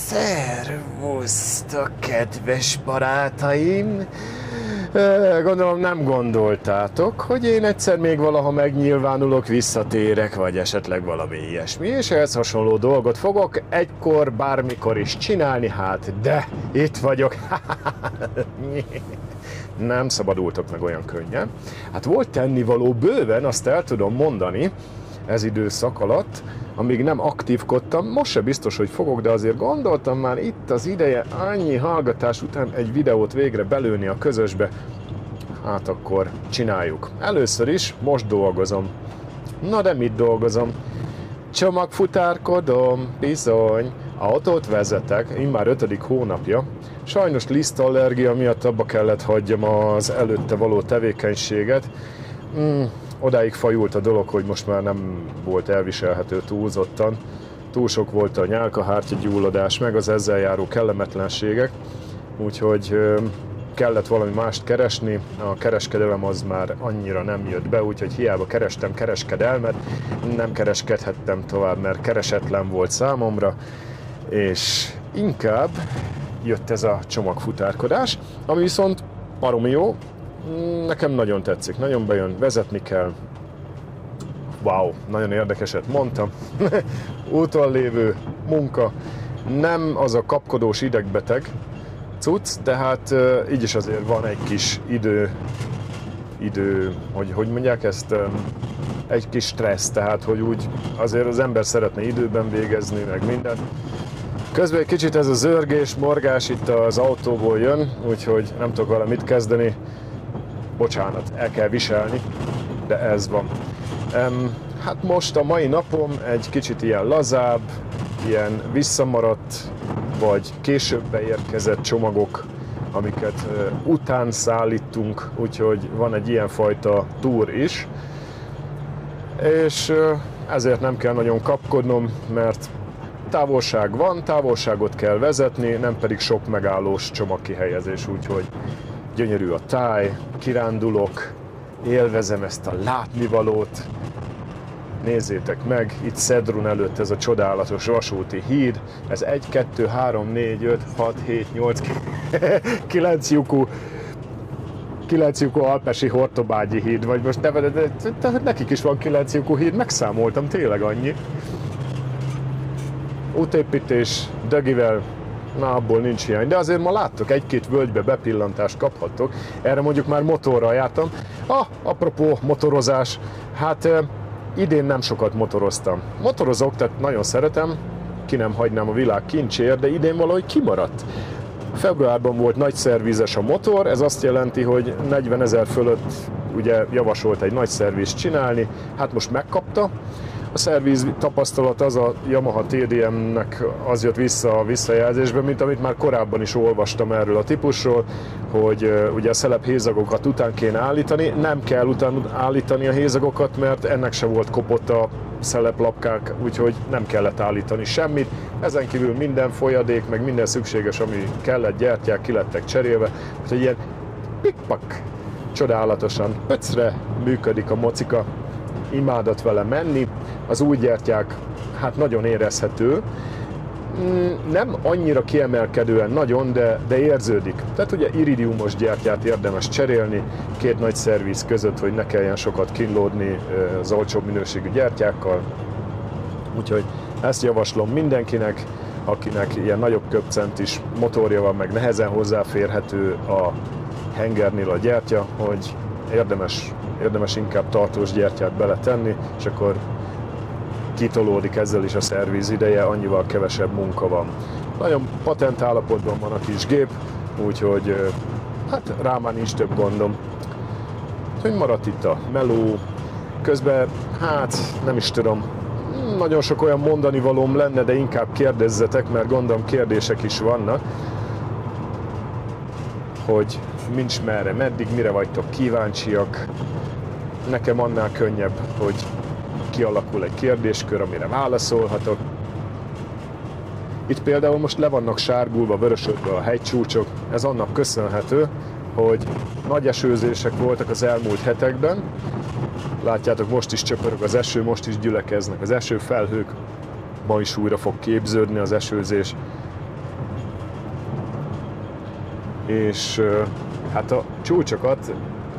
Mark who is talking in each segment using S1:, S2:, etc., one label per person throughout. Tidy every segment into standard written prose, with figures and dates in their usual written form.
S1: Szervusztok, kedves barátaim! Gondolom nem gondoltátok, hogy én egyszer még valaha megnyilvánulok, visszatérek, vagy esetleg valami ilyesmi, és ehhez hasonló dolgot fogok egykor, bármikor is csinálni, hát de itt vagyok. Nem szabadultok meg olyan könnyen. Hát volt tennivaló bőven, azt el tudom mondani, ez időszak alatt, amíg nem aktívkodtam, most se biztos, hogy fogok, de azért gondoltam már itt az ideje annyi hallgatás után egy videót végre belőni a közösbe. Hát akkor csináljuk. Először is most dolgozom. Na de mit dolgozom? Csomagfutárkodom, bizony. Autót vezetek, immár 5. hónapja. Sajnos lisztallergia miatt abba kellett hagyjam az előtte való tevékenységet. Odáig fajult a dolog, hogy most már nem volt elviselhető túlzottan. Túl sok volt a nyálkahártyagyulladás, meg az ezzel járó kellemetlenségek. Úgyhogy kellett valami mást keresni. A kereskedelem az már annyira nem jött be, úgyhogy hiába kerestem kereskedelmet, nem kereskedhettem tovább, mert keresetlen volt számomra. És inkább jött ez a csomagfutárkodás, ami viszont baromi jó. Nekem nagyon tetszik, nagyon bejön, vezetni kell. Wow, nagyon érdekeset mondtam. Úton lévő munka, nem az a kapkodós idegbeteg cucc, de hát így is azért van egy kis hogy mondják ezt, egy kis stressz, tehát hogy úgy azért az ember szeretne időben végezni, meg minden. Közben egy kicsit ez a zörgés, morgás itt az autóból jön, úgyhogy nem tudok vele mit kezdeni. Bocsánat, el kell viselni, de ez van. Hát most a mai napom egy kicsit ilyen lazább, ilyen visszamaradt, vagy később beérkezett csomagok, amiket után szállítunk, úgyhogy van egy ilyenfajta túr is. És ezért nem kell nagyon kapkodnom, mert távolság van, távolságot kell vezetni, nem pedig sok megállós csomagkihelyezés, úgyhogy gyönyörű a táj, kirándulok, élvezem ezt a látnivalót. Nézzétek meg, itt Szedrun előtt ez a csodálatos vasúti híd, ez 1, 2, 3, 4, 5, 6, 7, 8, 9 lyukú alpesi Hortobágyi híd, vagy most nekik is van 9 lyukú híd, megszámoltam, tényleg annyi. Útépítés, dögivel, na abból nincs hiány, de azért ma láttok, egy-két völgybe bepillantást kaphattok, erre mondjuk már motorral jártam. Apropó motorozás, hát idén nem sokat motoroztam. Motorozok, tehát nagyon szeretem, ki nem hagynám a világ kincséért, de idén valahogy kimaradt. Februárban volt nagy szervízes a motor, ez azt jelenti, hogy 40 000 fölött ugye javasolt egy nagy szervízt csinálni, hát most megkapta. A szervíz tapasztalat az a Yamaha TDM-nek az jött vissza a visszajelzésben, mint amit már korábban is olvastam erről a típusról, hogy ugye a szelephézagokat után kéne állítani. Nem kell után állítani a hézagokat, mert ennek se volt kopott a szeleplapkák, úgyhogy nem kellett állítani semmit. Ezen kívül minden folyadék, meg minden szükséges, ami kellett, gyertyák ki lettek cserélve. Úgyhogy ilyen pikpak, csodálatosan, pöcre működik a mocika. Imádat vele menni, az új gyertyák hát nagyon érezhető, nem annyira kiemelkedően nagyon, de érződik. Tehát ugye iridiumos gyertyát érdemes cserélni, 2 nagy szerviz között, hogy ne kelljen sokat kínlódni az olcsóbb minőségű gyertyákkal. Úgyhogy ezt javaslom mindenkinek, akinek ilyen nagyobb köpcentis motorja van, meg nehezen hozzáférhető a hengernél a gyertya, hogy érdemes inkább tartós gyertyát beletenni, és akkor kitolódik ezzel is a szerviz ideje, annyival kevesebb munka van. Nagyon patent állapotban van a kis gép, úgyhogy hát rá már nincs több gondom. Hogy maradt itt a meló, közben hát nem is tudom, nagyon sok olyan mondani valóm lenne, de inkább kérdezzetek, mert gondolom kérdések is vannak, hogy nincs merre, meddig, mire vagytok kíváncsiak. Nekem annál könnyebb, hogy kialakul egy kérdéskör, amire válaszolhatok. Itt például most le vannak sárgulva, vörösödve a hegycsúcsok. Ez annak köszönhető, hogy nagy esőzések voltak az elmúlt hetekben, Látjátok, most is csöpörög az eső, most is gyülekeznek az esőfelhők. Ma is újra fog képződni az esőzés. És hát a csúcsokat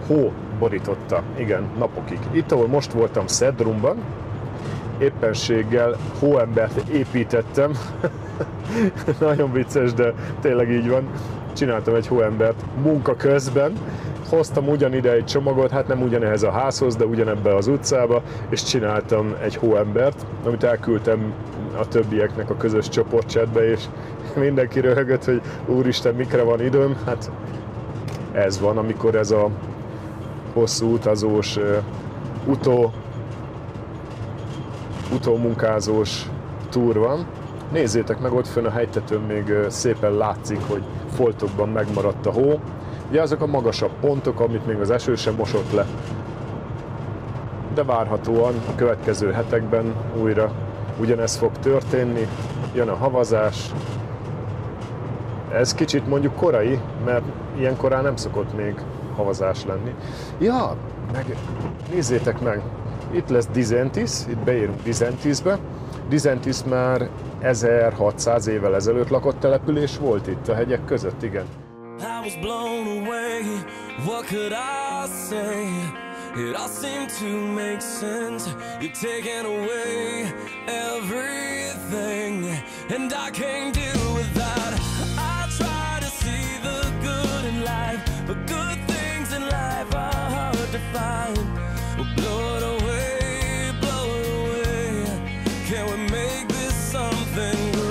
S1: hó borította, igen, napokig. Itt, ahol most voltam Szedrumban, éppenséggel hóembert építettem. Nagyon vicces, de tényleg így van. Csináltam egy hóembert munka közben, hoztam ugyanide egy csomagot, hát nem ugyanehhez a házhoz, de ugyanebbe az utcába, és csináltam egy hóembert, amit elküldtem a többieknek a közös csoportchatbe, és mindenki röhögött, hogy úristen, mikre van időm. Hát ez van, amikor ez a hosszú utazós, utómunkázós túr van. Nézzétek meg, ott fönn a hegytetőn még szépen látszik, hogy foltokban megmaradt a hó. Ugye azok a magasabb pontok, amit még az eső sem mosott le. De várhatóan a következő hetekben újra ugyanez fog történni. Jön a havazás. Ez kicsit mondjuk korai, mert ilyen korán nem szokott még havazás lenni. Ja, meg nézzétek meg, itt lesz Dizentis, itt beérünk Dizentisbe. Dizentis már 1600 évvel ezelőtt lakott település volt itt a hegyek között, igen. I was blown away, what could I say? It all seemed to make sense. You're taking away everything, and I can't deal with that. I try to see the good in life, but good things in life are hard to find. Blow it away, blow it away. Can we make this something good?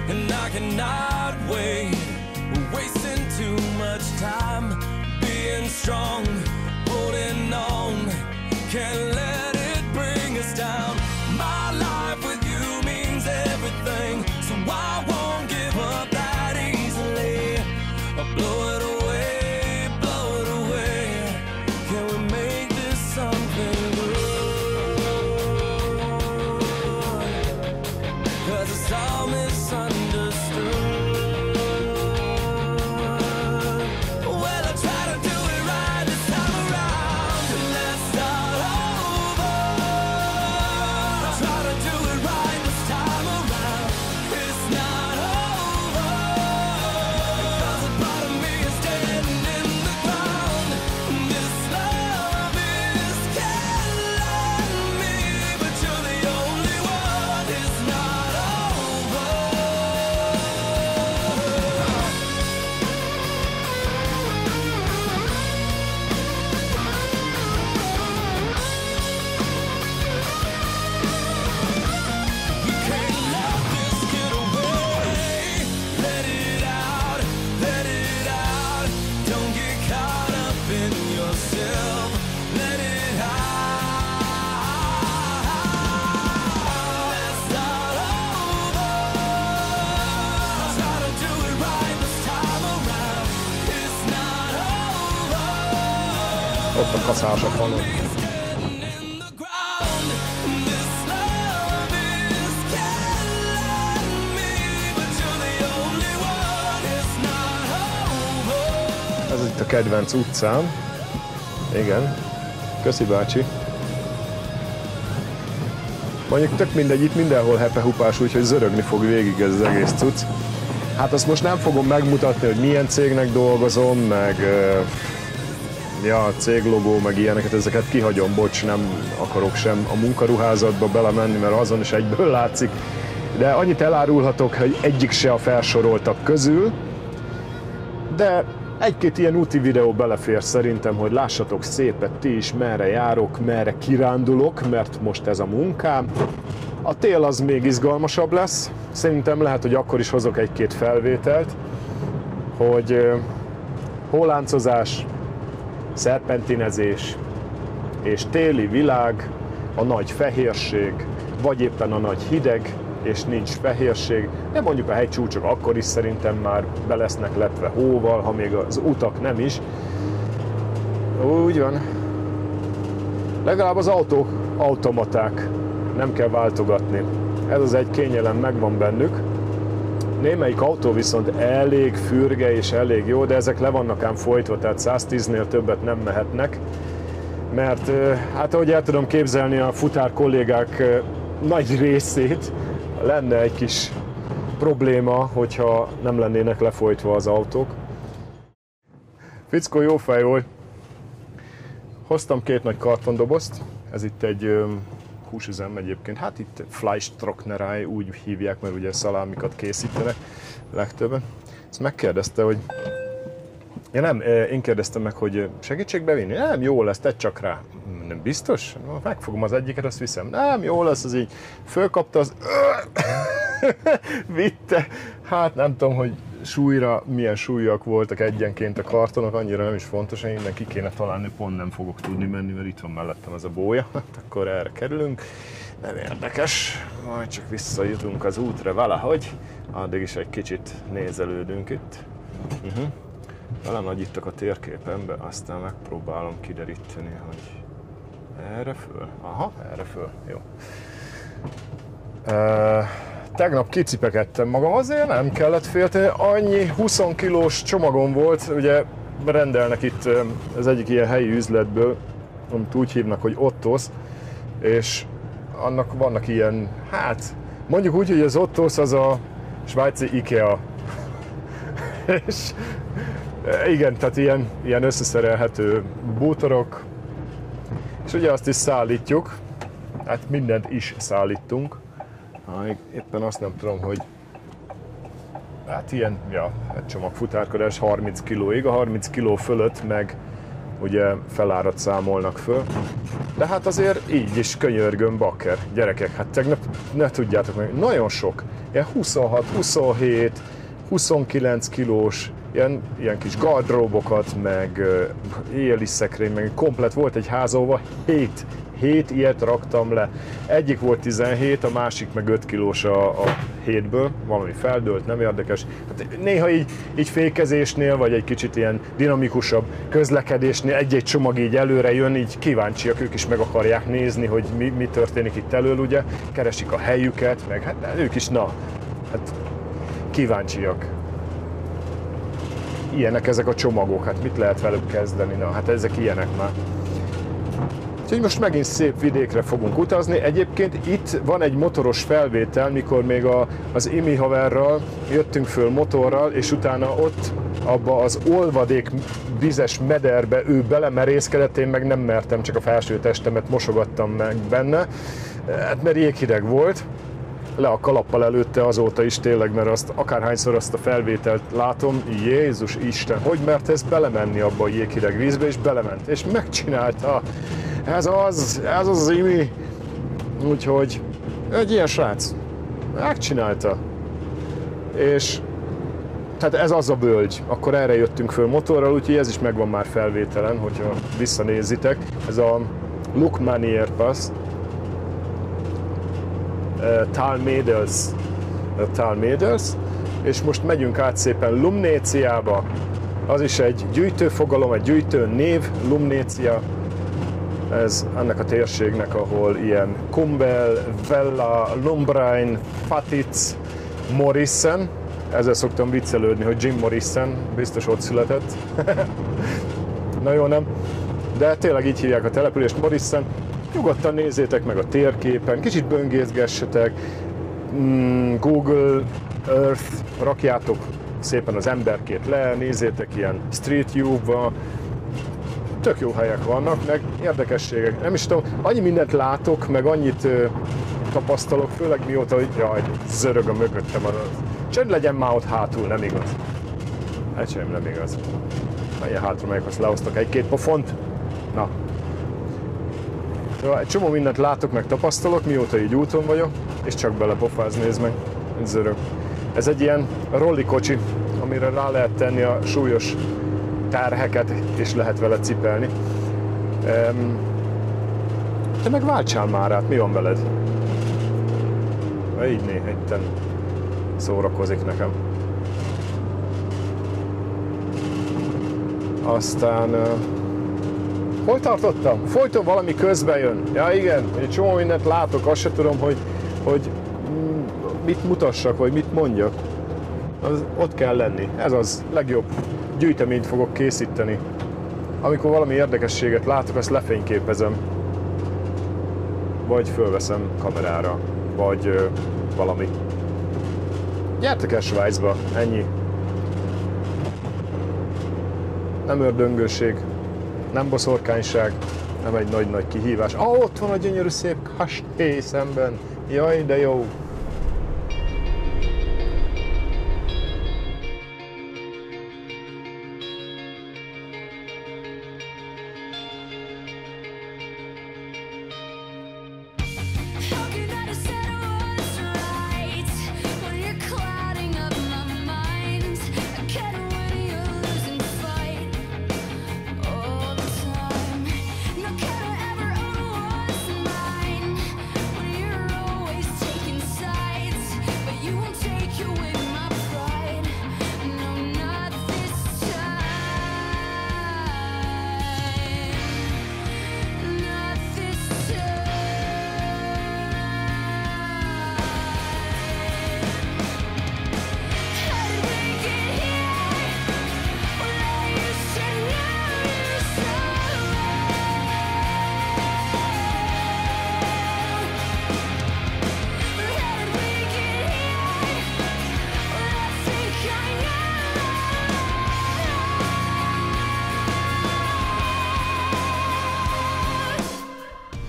S1: And I cannot wait. We're wasting too much time being strong, holding on. Can't let it bring us down. My life with you means everything, so I won't give up that easily. I'll blow it away, blow it away. Can we make this something good? 'Cause it's all misunderstood. Well, I try to do it right this time around, and let's start over. I try to do it right this time around. It's not over, because a part of me is dead and in the ground. This love is killing me, but you're the only one. It's not over. You can't let this get away. Let it out, let it out. Don't get caught up in yourself. Let it out. Let's start over. Try to do it right this time around. It's not over. Ott a kaszás a falon. Ez itt a kedvenc utcám. Igen. Köszi, bácsi. Mondjuk tök mindegy, itt mindenhol hepehupás, úgyhogy zörögni fog végig ez az egész cucc. Hát azt most nem fogom megmutatni, hogy milyen cégnek dolgozom, meg ja, céglogó, meg ilyeneket, ezeket kihagyom, bocs, nem akarok sem a munkaruházatba belemenni, mert azon is egyből látszik. De annyit elárulhatok, hogy egyik se a felsoroltak közül, de Egy-két ilyen úti videó belefér szerintem, hogy lássatok szépet ti is, merre járok, merre kirándulok, mert most ez a munkám. A tél az még izgalmasabb lesz. Szerintem lehet, hogy akkor is hozok egy-két felvételt, hogy hóláncozás, szerpentinezés és téli világ, a nagy fehérség, vagy éppen a nagy hideg, és nincs fehérség, de mondjuk a hegycsúcsok akkor is szerintem már be lesznek lepve hóval, ha még az utak nem is. Úgy van. Legalább az autók automaták, nem kell váltogatni. Ez az egy kényelem megvan bennük. Némelyik autó viszont elég fürge és elég jó, de ezek le vannak ám folytva, tehát 110-nél többet nem mehetnek. Mert hát ahogy el tudom képzelni, a futár kollégák nagy részét lenne egy kis probléma, hogyha nem lennének lefolytva az autók. Fickó jó fej volt. Hoztam 2 nagy kartondobozt, ez itt egy húsüzem egyébként, hát itt Fleischtrocknerei, úgy hívják, mert ugye szalámikat készítenek legtöbben. Ezt megkérdezte, hogy én kérdeztem meg, hogy segítség bevinni? Nem, jó lesz, tedd csak rá. Nem biztos? Megfogom az egyiket, azt viszem. Nem, jó lesz, az így fölkapta, az vitte. Hát nem tudom, hogy súlyra milyen súlyak voltak egyenként a kartonok, annyira nem is fontos, hogy innen ki kéne találni, pont nem fogok tudni menni, mert itt van mellettem ez a bólya. Hát akkor erre kerülünk. Nem érdekes, majd csak visszajutunk az útra valahogy. Addig is egy kicsit nézelődünk itt. Belenagyítok a térképembe, aztán megpróbálom kideríteni, hogy erre föl? Aha, erre föl, jó. Tegnap kicipekedtem magam, azért nem kellett félteni, annyi 20 kilós csomagom volt, ugye rendelnek itt az egyik ilyen helyi üzletből, amit úgy hívnak, hogy Otto's, és annak vannak ilyen, hát mondjuk úgy, hogy az Otto's az a svájci IKEA. És igen, tehát ilyen összeszerelhető bútorok, és ugye azt is szállítjuk, hát mindent is szállítunk. Éppen azt nem tudom, hogy hát ilyen, egy csomag futárkodás 30 kilóig, a 30 kiló fölött meg ugye felárat számolnak föl. De hát azért így is könyörgöm, bakker, gyerekek, hát tegnap ne tudjátok meg, nagyon sok, ilyen 26, 27, 29 kilós, ilyen kis gardróbokat, meg éjjeli szekrény, meg komplet volt egy ház, ahova 7 ilyet raktam le. Egyik volt 17, a másik meg 5 kilós a 7-ből, valami feldőlt, nem érdekes. Hát néha így fékezésnél, vagy egy kicsit ilyen dinamikusabb közlekedésnél egy-egy csomag így előre jön, így kíváncsiak, ők is meg akarják nézni, hogy mi történik itt elől, ugye. Keresik a helyüket, meg hát ők is, hát kíváncsiak. Ilyenek ezek a csomagok, hát mit lehet velük kezdeni? Na, hát ezek ilyenek már. Úgyhogy most megint szép vidékre fogunk utazni. Egyébként itt van egy motoros felvétel, mikor még az Imi haverral jöttünk föl motorral, és utána ott abba az olvadék vizes mederbe ő belemerészkedett, én meg nem mertem, csak a felső testemet mosogattam meg benne, hát mert jéghideg volt. Le a kalappal előtte azóta is tényleg, mert akárhányszor azt a felvételt látom, Jézus Isten, hogy mert ez belemenni abba a jéghideg vízbe, és belement, és megcsinálta. Ez az Imi. Úgyhogy egy ilyen srác megcsinálta. És tehát ez az a völgy. Akkor erre jöttünk föl motorral, úgyhogy ez is megvan már felvételen, hogyha visszanézitek. Ez a Lukmanier Pass. Talmédels, és most megyünk át szépen Lumnéciába. Az is egy gyűjtőfogalom, egy gyűjtő név, Lumnécia. Ez annak a térségnek, ahol ilyen Kumbel, Vella, Lumbrain, Fatitz, Morrison. Ezzel szoktam viccelődni, hogy Jim Morrison biztos ott született. Na jó, nem? De tényleg így hívják a települést, Morrison. Nyugodtan nézzétek meg a térképen, kicsit böngészgessetek, Google Earth, rakjátok szépen az emberkét le, nézzétek ilyen Street View-ba, tök jó helyek vannak, meg érdekességek. Nem is tudom, annyi mindent látok, meg annyit tapasztalok, főleg mióta, hogy jaj, zörög a mögöttem. Csönd legyen már ott hátul, nem igaz. Hát sem nem igaz. Ilyen hátra megyek, azt lehoztak egy-két pofont. Na. Egy csomó mindent látok, meg tapasztalok, mióta így úton vagyok, és csak belepofáz, nézd meg. Zörög. Ez egy ilyen rollikocsi, amire rá lehet tenni a súlyos terheket, és lehet vele cipelni. Te meg váltsál már át, mi van veled? Így néha szórakozik nekem. Aztán... hol tartottam? Folyton valami közbe jön. Ja igen, egy csomó mindent látok, azt se tudom, hogy mit mutassak, vagy mit mondjak. Ott kell lenni. Ez az legjobb gyűjteményt fogok készíteni. Amikor valami érdekességet látok, azt lefényképezem. Vagy fölveszem kamerára, vagy valami. Gyertek el Svájcba, ennyi. Nem ördöngőség, nem boszorkányság, nem egy nagy-nagy kihívás. Ott van a gyönyörű szép kastély szemben. Jaj, de jó!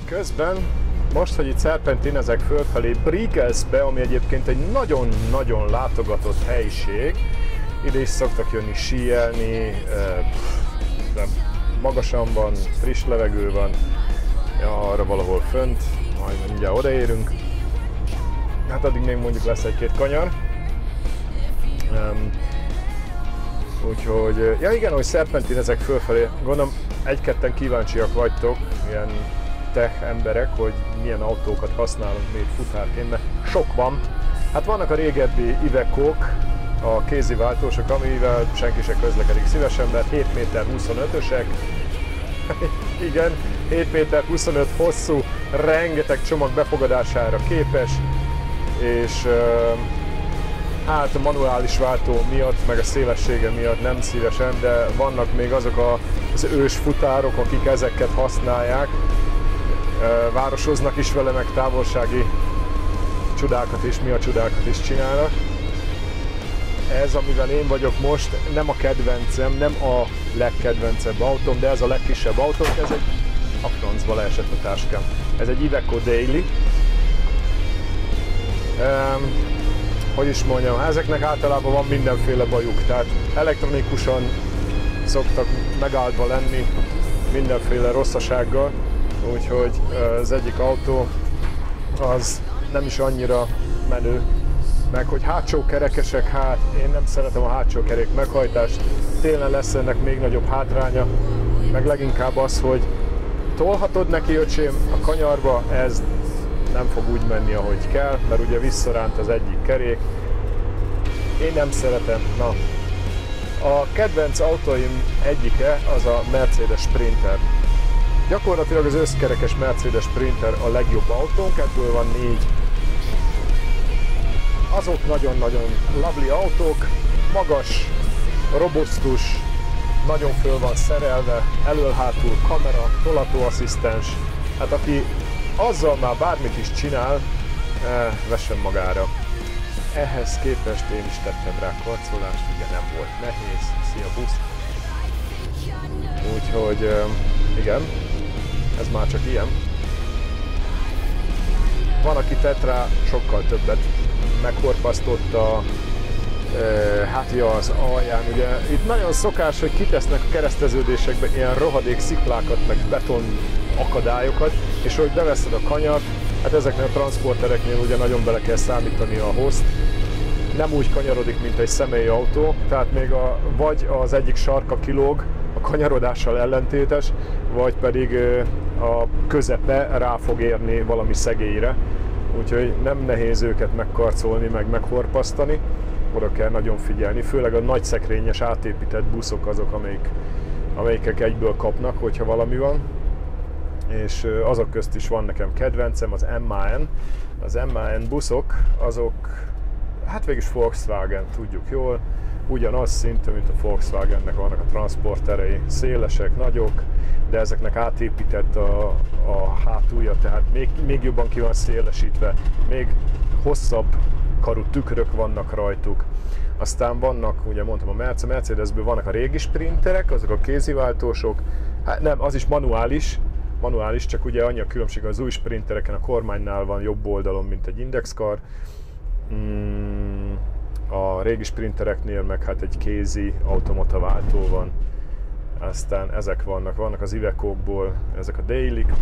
S1: Közben, most, hogy itt szerpentinezek fölfelé Brigelsbe, ami egyébként egy nagyon-nagyon látogatott helység, ide is szoktak jönni síelni, magasan van, friss levegő van, ja, arra valahol fönt, majd mindjárt odaérünk. Hát addig még mondjuk lesz egy-két kanyar. Úgyhogy, ja igen, hogy szerpentinezek fölfelé, gondolom egy-ketten kíváncsiak vagytok, ilyen tech emberek, hogy milyen autókat használunk még futárként, mert sok van. Hát vannak a régebbi Ivecók, a kéziváltósok, amivel senki se közlekedik szívesen, mert 7 méter 25-ösek. Igen, 7 méter 25 hosszú, rengeteg csomag befogadására képes, és hát a manuális váltó miatt, meg a szélessége miatt nem szívesen, de vannak még azok az ős futárok, akik ezeket használják. Városoznak is vele, meg távolsági csodákat és mi a csodákat is csinálnak. Ez, amivel én vagyok most, nem a kedvencem, nem a legkedvencebb autóm, de ez a legkisebb autóm, ez egy a francba leesett a táskám. Ez egy Iveco Daily. Hogy is mondjam, ezeknek általában van mindenféle bajuk, tehát elektronikusan szoktak megáldva lenni mindenféle rosszasággal. Úgyhogy az egyik autó az nem is annyira menő, meg hogy hátsó kerekesek, hát én nem szeretem a hátsó kerék meghajtást, télen lesz ennek még nagyobb hátránya, meg leginkább az, hogy tolhatod neki, öcsém, a kanyarba, ez nem fog úgy menni, ahogy kell, mert ugye visszaránt az egyik kerék. Én nem szeretem. Na, a kedvenc autóim egyike az a Mercedes Sprinter. Gyakorlatilag az összkerekes Mercedes Sprinter a legjobb autónk, ebből van 4. Azok nagyon-nagyon lovely autók, magas, robusztus, nagyon föl van szerelve, elől-hátul kamera, tolatóasszisztens. Hát aki azzal már bármit is csinál, vessen magára. Ehhez képest én is tettem rá karcolást, ugye nem volt nehéz, szia busz. Úgyhogy igen, ez már csak ilyen. Van, aki tett rá sokkal többet, meghorpasztotta, Hát ja, az alján, ugye itt nagyon szokás, hogy kitesznek a kereszteződésekbe ilyen rohadék sziklákat, meg beton akadályokat, és hogy beveszed a kanyart, hát ezeknél a transportereknél ugye nagyon bele kell számítani a hozt. Nem úgy kanyarodik, mint egy személyautó, tehát még vagy az egyik sarka kilóg, a kanyarodással ellentétes, vagy pedig a közepe rá fog érni valami szegélyre. Úgyhogy nem nehéz őket megkarcolni, meg meghorpasztani. Oda kell nagyon figyelni, főleg a nagy szekrényes átépített buszok azok, amelyikek egyből kapnak, hogyha valami van. És azok közt is van nekem kedvencem, az MAN. Az MAN buszok, azok, hát végülis Volkswagen, tudjuk jól, ugyanaz szinte, mint a Volkswagennek vannak a transporterei, szélesek, nagyok, de ezeknek átépített a hátulja, tehát még jobban ki van szélesítve, még hosszabb karú tükrök vannak rajtuk. Aztán vannak, ugye mondtam, a Mercedesből vannak a régi sprinterek, azok a kéziváltósok, hát nem, az is manuális, csak ugye annyi a különbség, az új sprintereken a kormánynál van jobb oldalon, mint egy indexkar. A régi sprintereknél meg hát egy kézi automata váltó van. Aztán ezek vannak az Iveco-ból, ezek a Daily-k,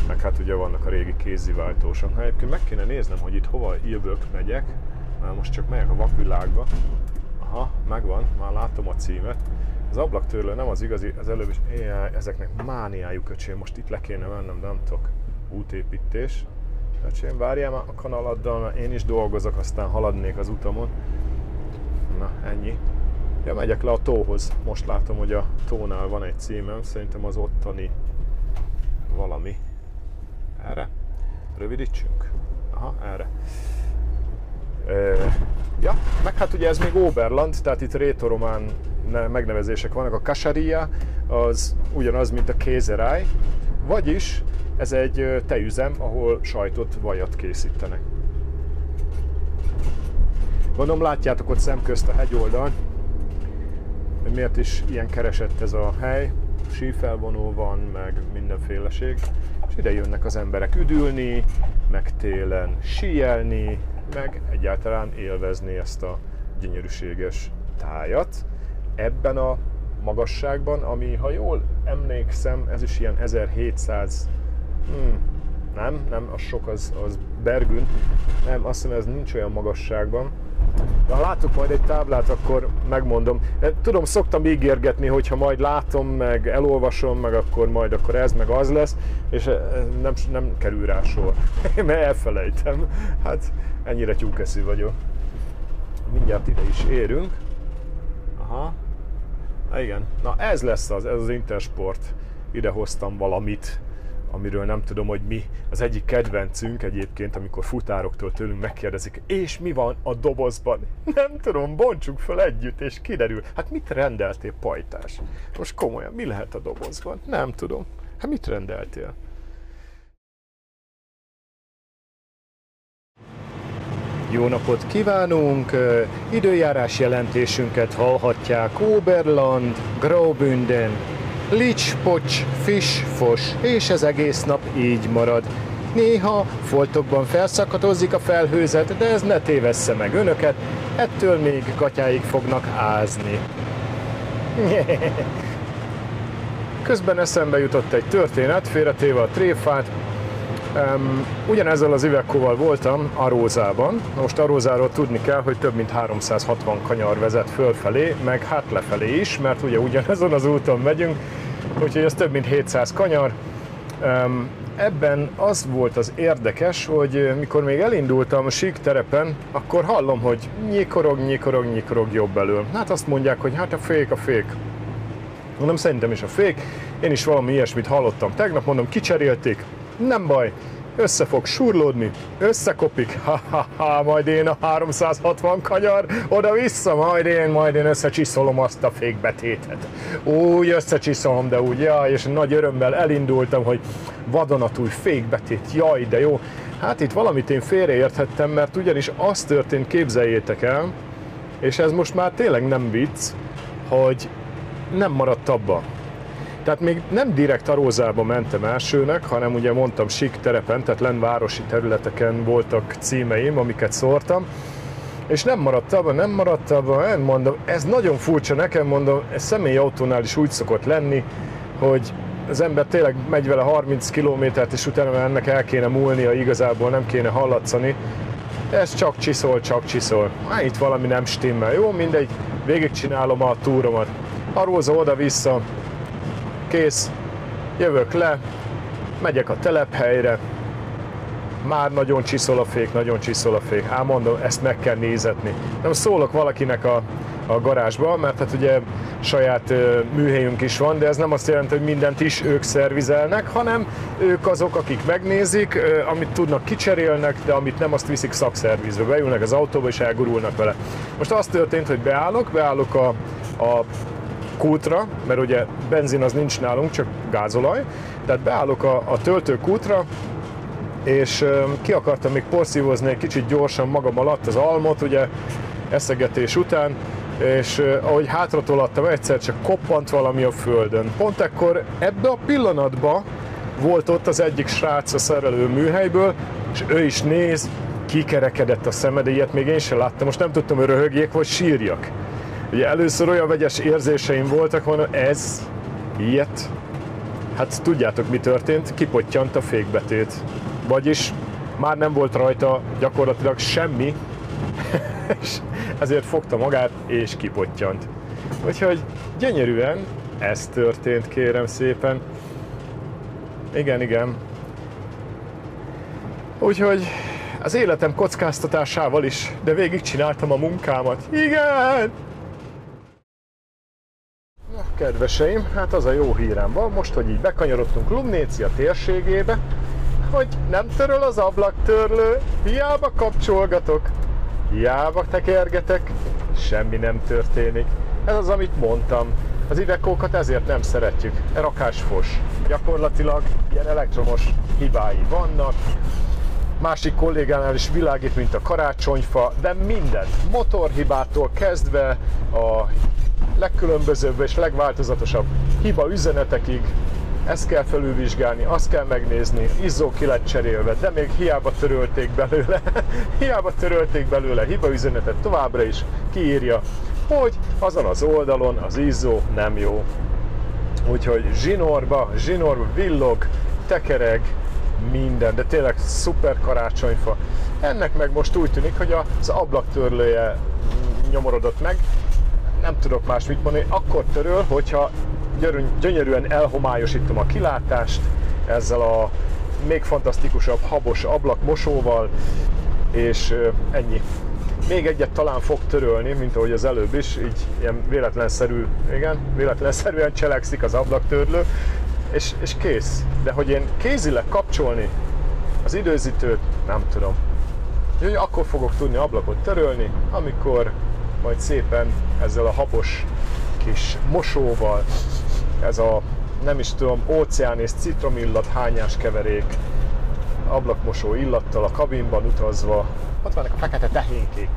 S1: meg hát ugye vannak a régi kéziváltósok. Hát egyébként meg kéne néznem, hogy itt hova jövök, megyek. Már most csak megyek a vakvilágba. Aha, megvan, már látom a címet. Az ablaktörlő nem az igazi, az előbb is, ezeknek mániájuk, öcsém, most itt le kéne mennem, de nem tudok. Útépítés. Öcsém, várjál már a kanaladdal, mert én is dolgozok, aztán haladnék az utamon. Na, ennyi. Ja, megyek le a tóhoz. Most látom, hogy a tónál van egy címem, szerintem az ottani valami. Erre? Rövidítsünk? Aha, erre. Ja, meg hát ugye ez még Oberland, tehát itt rétoromán megnevezések vannak. A Kasaria az ugyanaz, mint a Käserei, vagyis ez egy tejüzem, ahol sajtot, vajat készítenek. Gondolom látjátok ott szemközt a hegyoldalt, hogy miért is ilyen keresett ez a hely. Sífelvonó van, meg mindenféleség, és ide jönnek az emberek üdülni, meg télen síelni, meg egyáltalán élvezni ezt a gyönyörűséges tájat. Ebben a magasságban, ami, ha jól emlékszem, ez is ilyen 1700, nem, az sok, az Bergün, nem, azt hiszem ez nincs olyan magasságban. De ha látok majd egy táblát, akkor megmondom. Tudom, szoktam ígérgetni, hogy ha majd látom, meg elolvasom, meg akkor ez, meg az lesz, és nem kerül rá sor, mert elfelejtem. Hát ennyire tyúkeszű vagyok. Mindjárt ide is érünk. Aha. Igen, na ez lesz ez az Intersport. Ide hoztam valamit, amiről nem tudom, hogy mi. Az egyik kedvencünk egyébként, amikor futároktól tőlünk megkérdezik, és mi van a dobozban? Nem tudom, bontsuk fel együtt, és kiderül. Hát mit rendeltél, pajtás? Most komolyan, mi lehet a dobozban? Nem tudom. Hát mit rendeltél? Jó napot kívánunk! Időjárás jelentésünket hallhatják Oberland, Graubünden, Lics-Pocs, Fisch-Fos, és ez egész nap így marad. Néha foltokban felszakadozik a felhőzet, de ez ne tévessze meg önöket, ettől még gatyáig fognak ázni. Közben eszembe jutott egy történet, félretéve a tréfát. Ugyanezzel az Iveco-val voltam Arózában. Most Arózáról tudni kell, hogy több mint 360 kanyar vezet fölfelé, meg hát lefelé is, mert ugye ugyanazon az úton megyünk, úgyhogy ez több mint 700 kanyar. Ebben az volt az érdekes, hogy mikor még elindultam a sík terepen, akkor hallom, hogy nyikorog jobb elől. Hát azt mondják, hogy hát a fék. Mondom, szerintem is a fék. Én is valami ilyesmit hallottam tegnap, mondom, kicserélték. Nem baj, össze fog surlódni, összekopik, majd én a 360 kanyar, oda-vissza, majd én összecsiszolom azt a fékbetétet. Úgy összecsiszolom, de úgy, jaj, és nagy örömmel elindultam, hogy vadonatúj fékbetét, jaj, de jó. Hát itt valamit én félreérthettem, mert ugyanis az történt, képzeljétek el, és ez most már tényleg nem vicc, hogy nem maradt abba. Tehát még nem direkt Arózába mentem elsőnek, hanem ugye mondtam sík terepen, tehát lenn városi területeken voltak címeim, amiket szórtam. És nem maradt abban, mondom, ez nagyon furcsa nekem, mondom, ez személyautónál is úgy szokott lenni, hogy az ember tényleg megy vele 30 kilométert, és utána ennek el kéne múlnia, igazából nem kéne hallatszani. Ez csak csiszol. Itt valami nem stimmel. Jó, mindegy, végigcsinálom a túromat. Aróza oda-vissza, kész, jövök le, megyek a telephelyre. Már nagyon csiszol a fék. Ám mondom, ezt meg kell nézetni. Nem szólok valakinek a garázsba, mert hát ugye saját műhelyünk is van, de ez nem azt jelenti, hogy mindent is ők szervizelnek, hanem ők azok, akik megnézik, amit tudnak, kicserélnek, de amit nem, azt viszik szakszervizbe. Beülnek az autóba és elgurulnak vele. Most az történt, hogy beállok a kútra, mert ugye benzin az nincs nálunk, csak gázolaj, tehát beállok a töltőkútra, és ki akartam még porszívozni egy kicsit gyorsan magam alatt az almot, ugye eszegetés után, és ahogy hátratolattam, egyszer csak koppant valami a földön. Pont ekkor ebbe a pillanatban volt ott az egyik srác a szerelő műhelyből, és ő is néz, kikerekedett a szeme, de ilyet még én sem láttam. Most nem tudtam, hogy röhögjék vagy sírjak. Ugye először olyan vegyes érzéseim voltak, hogy ilyet. Hát tudjátok, mi történt? Kipottyant a fékbetét. Vagyis már nem volt rajta gyakorlatilag semmi, és ezért fogta magát és kipottyant. Úgyhogy gyönyörűen ez történt, kérem szépen. Igen. Úgyhogy az életem kockáztatásával is, de végigcsináltam a munkámat. Igen! Kedveseim, hát az a jó hírem van, most, hogy így bekanyarodtunk Lumnécia térségébe, hogy nem töröl az ablaktörlő, hiába kapcsolgatok, hiába tekergetek, semmi nem történik. Ez az, amit mondtam. Az Ivekókat ezért nem szeretjük. Rakásfos. Gyakorlatilag ilyen elektromos hibái vannak. Másik kollégánál is világít, mint a karácsonyfa, de mindent. Motorhibától kezdve a legkülönbözőbb és legváltozatosabb hiba üzenetekig. Ezt kell felülvizsgálni, azt kell megnézni, izzó ki lett cserélve, de még hiába törölték belőle hibaüzenetet, továbbra is kiírja, hogy azon az oldalon az izzó nem jó. Úgyhogy zsinórba villog, tekereg, minden, de tényleg szuper karácsonyfa. Ennek meg most úgy tűnik, hogy az ablaktörlője nyomorodott meg. Nem tudok más mit mondani, akkor töröl, hogyha gyönyörűen elhomályosítom a kilátást ezzel a még fantasztikusabb habos ablakmosóval, és ennyi. Még egyet talán fog törölni, mint ahogy az előbb is, így ilyen véletlenszerűen cselekszik az ablaktörlő, és kész. De hogy én kézileg kapcsolni az időzítőt, nem tudom. Úgyhogy akkor fogok tudni ablakot törölni, amikor majd szépen ezzel a habos kis mosóval, ez a nem is tudom, óceán és citromillat hányás keverék, ablakmosó illattal a kabinban utazva. Ott vannak a fekete tehénkék.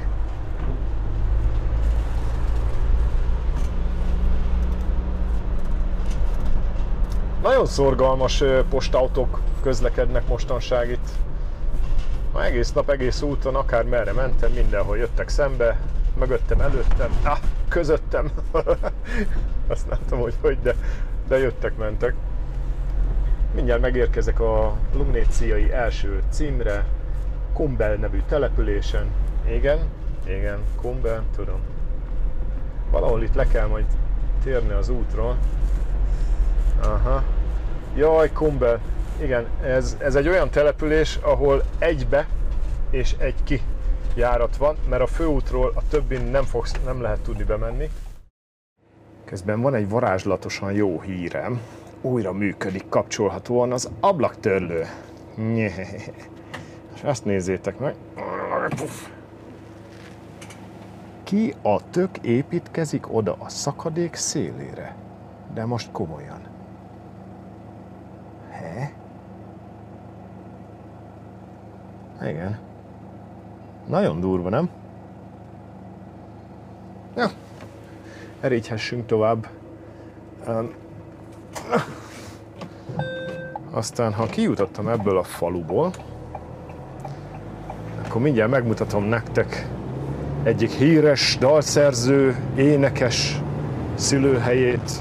S1: Nagyon szorgalmas postautók közlekednek mostanság itt. Ma egész nap, egész úton, akár merre mentem, mindenhol jöttek szembe, mögöttem, előttem, közöttem. Azt nem tudom, hogy de jöttek, mentek. Mindjárt megérkezek a lumnéciai első címre, Kumbel nevű településen. Igen, Kumbel, tudom. Valahol itt le kell majd térni az útról. Aha. Jaj, Kumbel. Igen, ez egy olyan település, ahol egy be és egy ki járat van, mert a főútról a többin nem lehet tudni bemenni. Közben van egy varázslatosan jó hírem. Újra működik kapcsolhatóan az ablaktörlő. És ezt nézzétek meg. Ki a tök építkezik oda a szakadék szélére? De most komolyan. Igen. Nagyon durva, nem? Ja. Erégyhessünk tovább. Aztán, ha kijutottam ebből a faluból, akkor mindjárt megmutatom nektek egyik híres dalszerző, énekes szülőhelyét.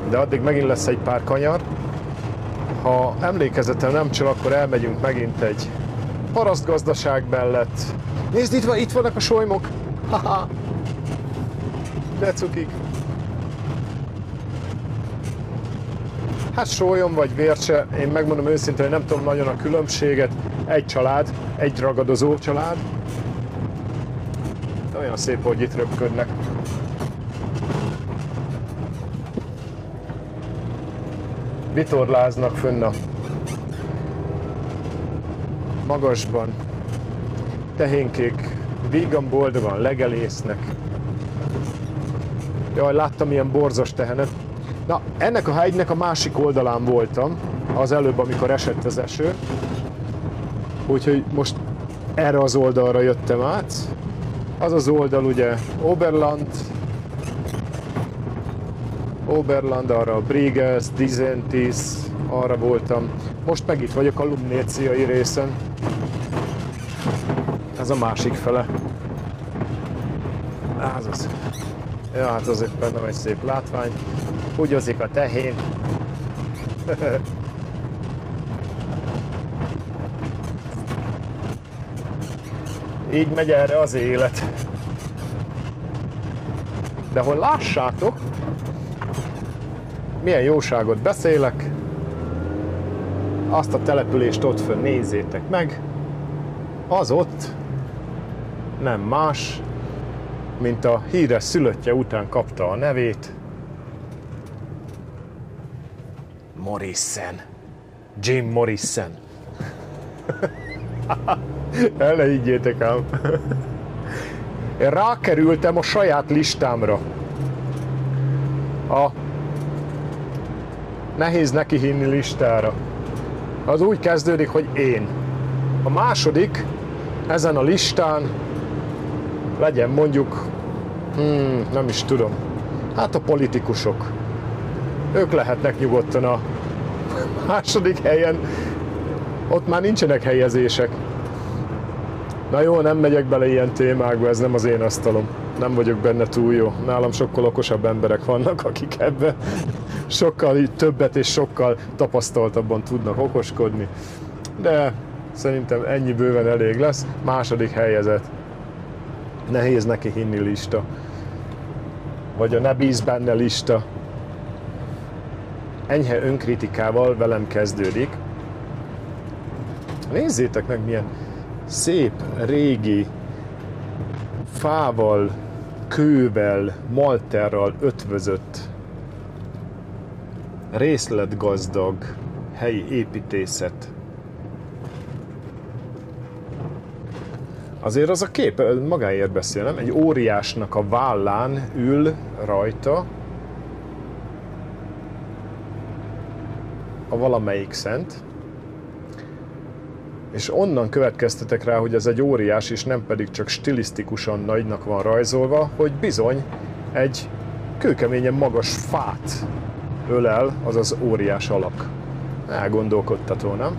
S1: De addig megint lesz egy pár kanyar. Ha emlékezetem nem csal, akkor elmegyünk megint egy parasztgazdaság mellett. Nézd, itt vannak a solymok! Haha! De cukik! Hát sólyom vagy vércse, én megmondom őszintén, hogy nem tudom nagyon a különbséget. Egy család, egy ragadozó család. De olyan szép, hogy itt röpködnek. Vitorláznak fönn a magasban. Tehénkék vígan boldogan legelésznek. Jaj, láttam ilyen borzos tehenet. Na, ennek a hegynek a másik oldalán voltam, az előbb, amikor esett az eső. Úgyhogy most erre az oldalra jöttem át. Az az oldal ugye Oberland, arra a Briges, Disentis, arra voltam. Most meg itt vagyok a Lumnéciai részen. Ez a másik fele. Ez az. Ja, hát az éppen nem egy szép látvány. Húgyozik a tehén. Így megy erre az élet. De hogy lássátok, milyen jóságot beszélek, azt a települést ott fönn nézzétek meg, az ott nem más, mint a híres szülöttje után kapta a nevét, Morrison. Jim Morrison. El ne higgyétek ám. Én rákerültem a saját listámra. A nehéz neki hinni listára. Az úgy kezdődik, hogy én. A második ezen a listán legyen mondjuk, nem is tudom, hát a politikusok. Ők lehetnek nyugodtan a második helyen. Ott már nincsenek helyezések. Na jó, nem megyek bele ilyen témákba, ez nem az én asztalom. Nem vagyok benne túl jó. Nálam sokkal okosabb emberek vannak, akik ebben sokkal többet és sokkal tapasztaltabban tudnak okoskodni. De szerintem ennyi bőven elég lesz. Második helyezett. Nehéz neki hinni lista. Vagy a ne bíz benne lista. Enyhe önkritikával velem kezdődik. Nézzétek meg, milyen szép, régi, fával, kővel, malterral ötvözött, részletgazdag helyi építészet. Azért az a kép magáért beszél, nem? Egy óriásnak a vállán ül rajta a valamelyik szent, és onnan következtetek rá, hogy ez egy óriás, és nem pedig csak stilisztikusan nagynak van rajzolva, hogy bizony egy kőkeményen magas fát ölel az az óriás alak. Elgondolkodtató, nem?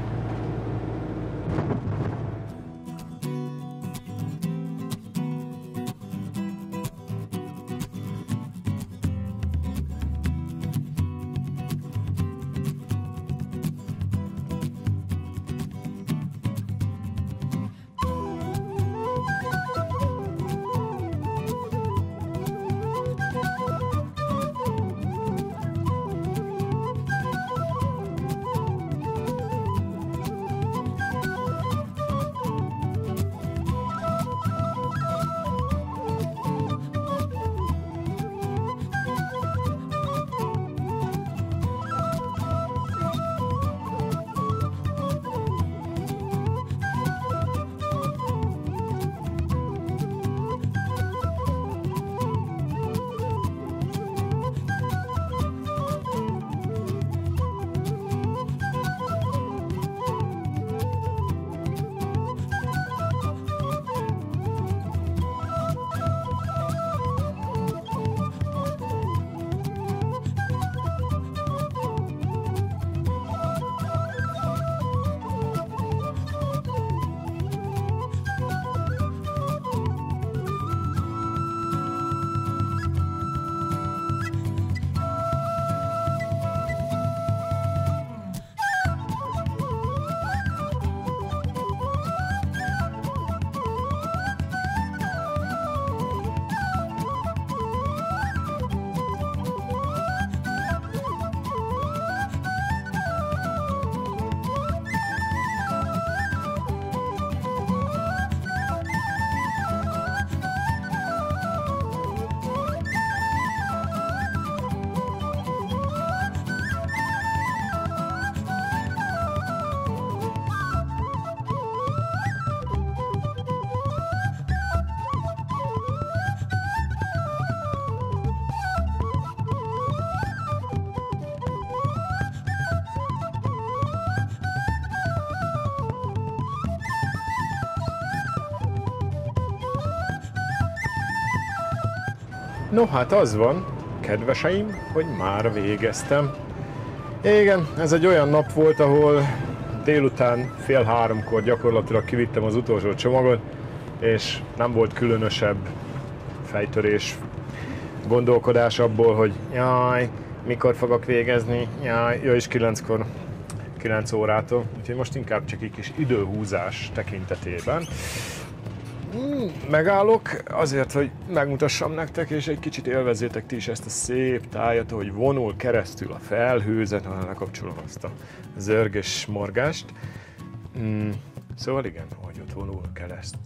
S1: No hát az van, kedveseim, hogy már végeztem. Igen, ez egy olyan nap volt, ahol délután 2:30 gyakorlatilag kivittem az utolsó csomagot, és nem volt különösebb fejtörés, gondolkodás abból, hogy jaj, mikor fogok végezni, jaj, és 9-kor, 9 órától, úgyhogy most inkább csak egy kis időhúzás tekintetében megállok azért, hogy megmutassam nektek, és egy kicsit élvezzétek ti is ezt a szép tájat, hogy vonul keresztül a felhőzet, lekapcsolom azt a zörgés morgást. Szóval igen, hogy ott vonul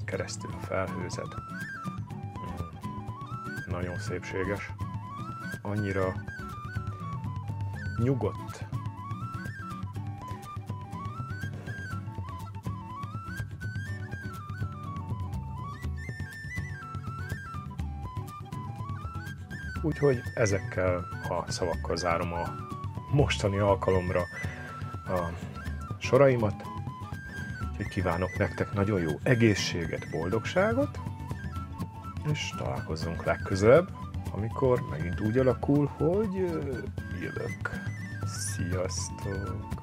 S1: keresztül a felhőzet. Nagyon szépséges. Annyira nyugodt. Úgyhogy ezekkel a szavakkal zárom a mostani alkalomra a soraimat. Úgyhogy kívánok nektek nagyon jó egészséget, boldogságot, és találkozzunk legközelebb, amikor megint úgy alakul, hogy jövök. Sziasztok!